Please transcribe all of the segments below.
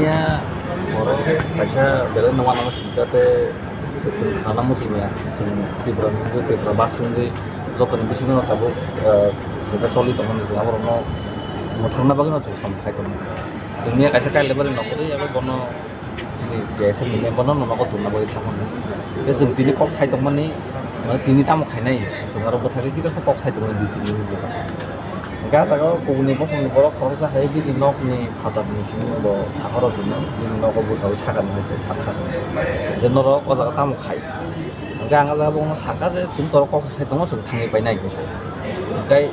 Singnya orang kaisa bela nama singkate karena musimnya sing tibra basing di jokan bising no tabu kita soli teman di sini orang mau thangna bagi no sama kai teman singnya kaisa kai lebar no kuri ya bono sini biasa ini bono no ko tunna bagi teman ya sing tini kok sai teman ni tini tamu kai nai sungaro bothake kita sa kok sai teman di tini enggak saya kuning pun kuning borok kalau saya di nok ni padat ni sini bo sakaro sini di nok ko busa sakan ni saksan jadi nok ko tamu kai enggak saya bong sakar 좀 더 kok saya tengok sing tangi pai nai gitu dai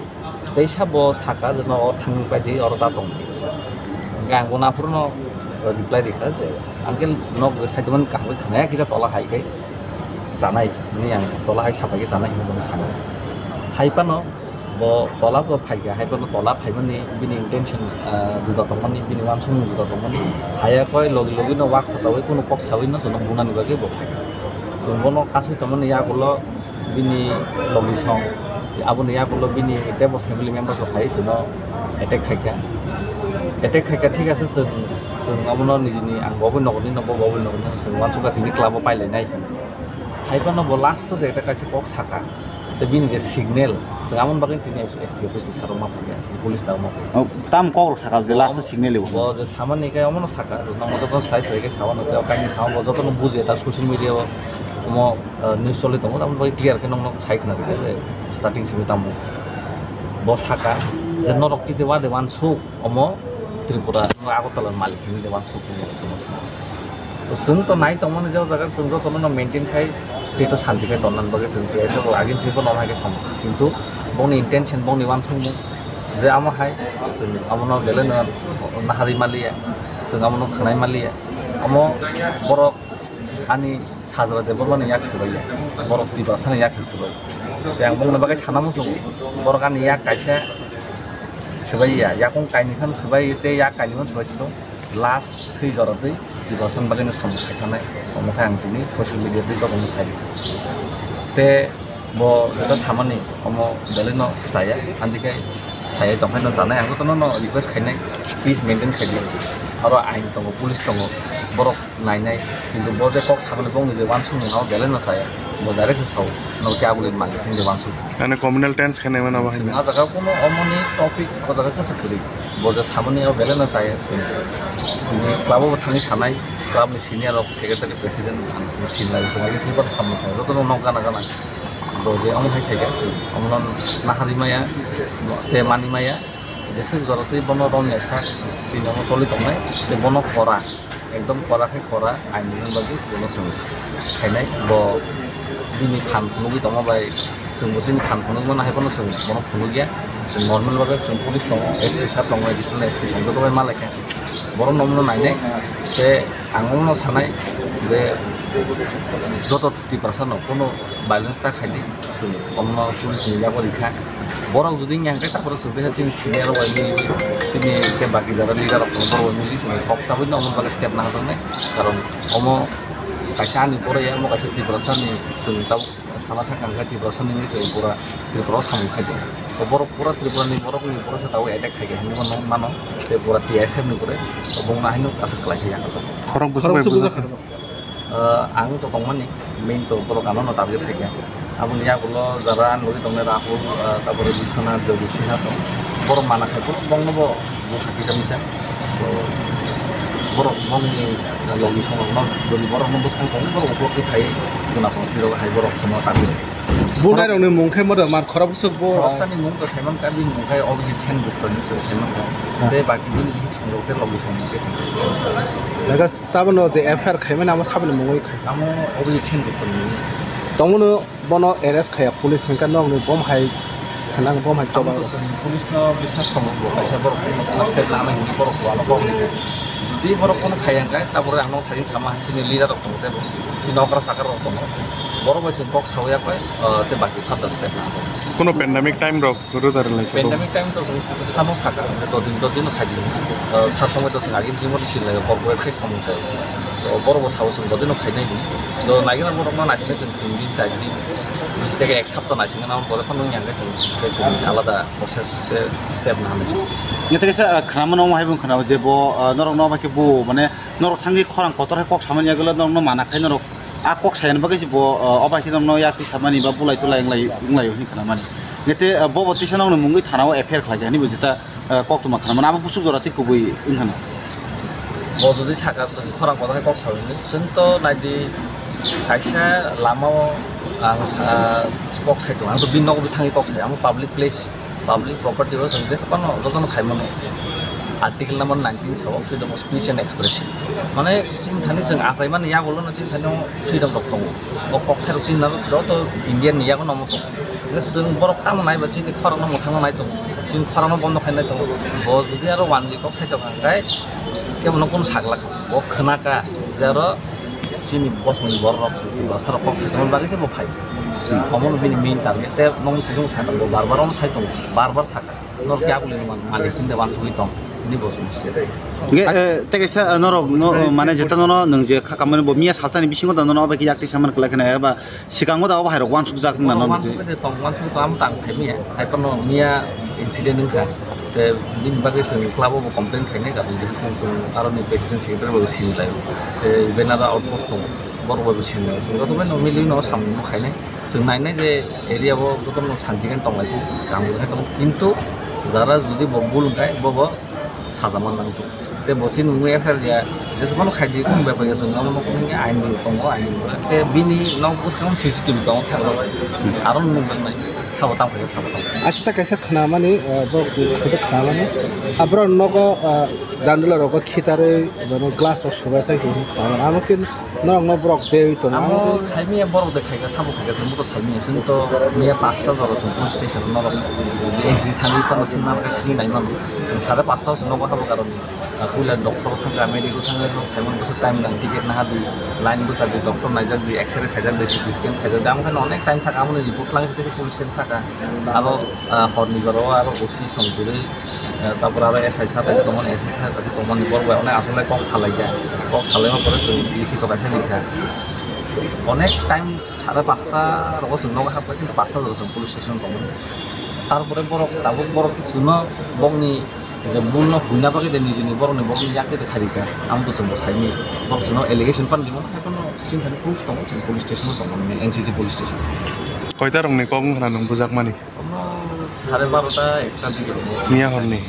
desa bo sakar no tangi pai di orang tatong enggak guna purno reply di saja angkel nok saya teman kahwe kena kita tolak hai kai sanai ini yang tolak hai siapa ke sana ini sana hai pa no bo tolak ko phai ga hai ko tolak phai mani bini intention juda to mani bini wan sung juda to mani haya koi logi logi no wak sawi ko no kok sawi no sono bunan ga ke bo so bono kasu to mani ya ko bini logi song abun ya ko bini te bo family members of hai sono attack khai ঠিক আছে जों abun nijini ang bo no ni no bo no जों wan suka tini club pai le nai hai pa no bo last to eta kaise kok saka te bini je signal Amun bagian tini FTP di sarung apa ya, polis tahu apa. Oh, tam kau sakal jelas signal itu. Oh, jadi sama nih kayak amun sakal, nang itu kan saya kayak sama nih, kayak ini sama, kalau kan nunggu ya, sosial media, mau news solid tamu, amun bagi clear kan nong saya kena gitu, starting sini tamu. Bos sakal, jadi norok kita wah dewan suk, omo Tripura, aku telan malik sini dewan suk ini semua. Terus to naik teman aja, jangan sengko teman maintain kayak status hanti kayak tonan bagai sengko, eso agin sih pun orang kayak sama, itu bong intention bong ni wan sungmu je amo hai sing amo no belen na hari mali ya sing amo no khnai mali ya amo borok ani sajra de borok ni yak sibai borok di basana yak sibai yang bong na bagai sana musung borok ani yak kaisa sibai ya yakong kaini kan sibai te yak kaini kan sibai itu last 3 jara de di basan bagai no samu khai kanai amo khang tini social media de to amo khai te bo itu sama nih, omo beli no saya, nanti kayak saya tongkai no sana, yang itu no request kayaknya please maintain kayak dia, kalau aing tunggu polis tunggu, borok naik, কিন্তু bo je kok sama nih bong nih wansu nih, kalau beli no saya, bo direct sesau, no kayak boleh malah sih wansu. Karena communal tense kan emang apa ini? Nah, jaga kuno omo nih topik, kok jaga kesekali, bo je sama nih, kalau beli no saya, ini kalau bertani sana, kalau di sini ada sekretari presiden, sini lagi, lagi sih pada sama kayak, itu no nongkan akan Boje om hai kayak sih, om non nahari maya, te mani maya, jasa jorot itu bono rom nesa, cina om solid om nai, te bono kora, ekdom kora ke kora, ainin bagi bono sung, kayak bo bini kan penugi tomo bay, sung bosin kan penugi mana hai bono sung, bono penugi ya, sung normal bagi sung polis tomo, esat tomo di sana esat, itu tuh malah kayak, bono nom no naik, te angom no sanai, je jotot di perasaan kono balance tak khadi sini omno pulis ni jago dikha borok judi yang kita perlu sudah sini senior wali sini ke bagi jalan leader borok wali sini kok sabun omno pada setiap nahar nih kalau omo kasihan pura ya omo kasih di perasaan ni sini tahu salah kan di perasaan ini sini pura di perasaan khadi borok pura di perasaan ni borok ni pura saya tahu attack khadi ini mana di pura TSM ni pura obong nahin kasih lagi yang orang busuk ang to tong mani main to puro kano no target theke abun ya gulo jaran lori tong ne rahul tabore bisana jogi sina to bor mana khe to bong no bo thaki kamisa to bor bong ni logi sono no jodi bor no bus kan bor uplo ke thai guna ko biro hai bor sono target bunai rong ne mungkhe mod mar khorab suk bo sani mung to thaiman ka bin mungkai obji chen buk to ni so thaiman ka de baki bin bi sono ke logi sono ke laga taban no je FR khaime na sabel mongoi khai amo obji chen buk to ni tongno bono arrest khaya police sangka nong ne bom hai thanang bom hai choba police no business komo bo kaisa bor ko step na ma hindi bor ko ano bom ni di bor ko khayang ka tabor ang no thari sama sini leader ko te bo sino kra sakar ko bor ba sin box khawya ko te baki khatar step na kono pandemic time ro guru dar lai pandemic time to samo sakar to din khadi sa সময় to sing agin simor sil lai bor ko khai samu ta bor bo sawo sing godino khai nai do nagi na bor no na sin din chai din থেকে এক সপ্তাহ না ছিল না বড় phone নিয়ে গেছে আলাদা প্রসেস স্টেপ না হলো এটা কেসা খারাপ নাও হাইবুন খানাও যে ব নরক নাও বাকি bo mane norok thangi khorang kotor hai kok samani agala no mana khai norok a kok sayan ba kaisi bo obai ki no yakti samani ba bulai tulai nglai hi kana mani ngete bo station no mungui thanao affair khlai ni bujita kok tuma kana mana abo busuk jorati kubui inhana bo jodi saka khorang kotor hai kok sawini sing to naidi kaisa lamao ang kok sai to ang to bin no thangi kok sai ang public place public property was and this one doesn't khai mane article number 19 saw freedom of speech and expression mane chin thani chung asai mane ya bolo no chin thani freedom dok tong o kok thar chin na jo to indian ya ko nomo to sung borok tam nai ba chin khorang no thang nai to chin khorang no bondo khai nai to bo jodi aro wan ji kok sai to kai kemon kon sagla bo khna ka jaro chin bos mani borok ba sar kok thon ba se bo phai amon bini main target te nong sung sai to bar on sai to bar saka nor kya bole malik tin de wan soli to ni bosum nge te kaisa norok no mane jeta no nang je kha kamane bo mia salsani bisingo da no ba ki yakti saman kala kana ba sikango da ba hairo wan su jak na no wan su de tong wan su to am tang sai mi hai pa no mia incident ning ka te nim ba ke sing club bo complaint khai ne ka je so aro ni president secretary bo sin lai te benara outpost to bor bo sin sing to ben no mili no sam no khai ne sing nai ne je area bo to no shanti kan tong lai tu kam khai to kintu jara jodi bo bul kai bo সাজামান নাম তো তে বচি নুয়ে এফার দিয়া যেসব খাই দিয়ে কোন ব্যাপার গেছে না মনে কোন আইন কম আইন তে বিনি নাও বুঝ কাম সিসিটিভি কাম থাকলো আর নুন নাই সাবতাম করে সাবতাম আচ্ছা কাইসা খানা মানে খুদ খানা মানে আবার নগ জানদুলা রগ খিতারে মানে গ্লাস অফ সবাইটা কি খানা আমাকে নরং নব্রক দেই তো না আমো সাইমিয়া বড় দেখাইগা সাবো খাইগা মতো সাইমিয়া সিন তো মিয়া পাঁচটা জরা পুলিশ স্টেশন নরং এনজি থানি পানো সিন না সিন নাই মান সাড়ে পাঁচটা নগ খাবো কারণ কুইলা ডক্টর থাকা মেডিকেল থাকা সাইমন বছর টাইম না টিকিট না হাবি লাইন বসা দি ডক্টর নাইজাক দি এক্সরে খাইজাক দি সিটি স্ক্যান খাইজাক দি আমখানে অনেক টাইম থাকা আমনে রিপোর্ট লাগে থেকে পুলিশ স্টেশন থাকা আরো হরনিজরও আরো ওসি সংজুরি তারপর আরো এসআই সাথে তখন এসআই সাথে তখন বড় অনেক আসলে কম সালাই যায় কম সালাইবার পরে লিখিত কাছে লিখা অনেক টাইম সাড়ে পাঁচটা রকম নগা হাবো কিন্তু পাঁচটা ধরেছেন পুলিশ স্টেশন তখন তারপরে বড় তাবুক বড় কিছু ন বংনি যে মূল হুইনা পাকে দে নিজে বড় নি বংনি ইয়াকে দেখারিকা আমি তো সব সাইনি বড় ন এলিগেশন পান দিব এখন চিন্তানি প্রুফ দङ পুলিশ স্টেশন দङ এনসিসি পুলিশ স্টেশন কয়টা রংনি কম খানা নং বুজাক মানি 12:30 1টা দিকে মিয়া হরনি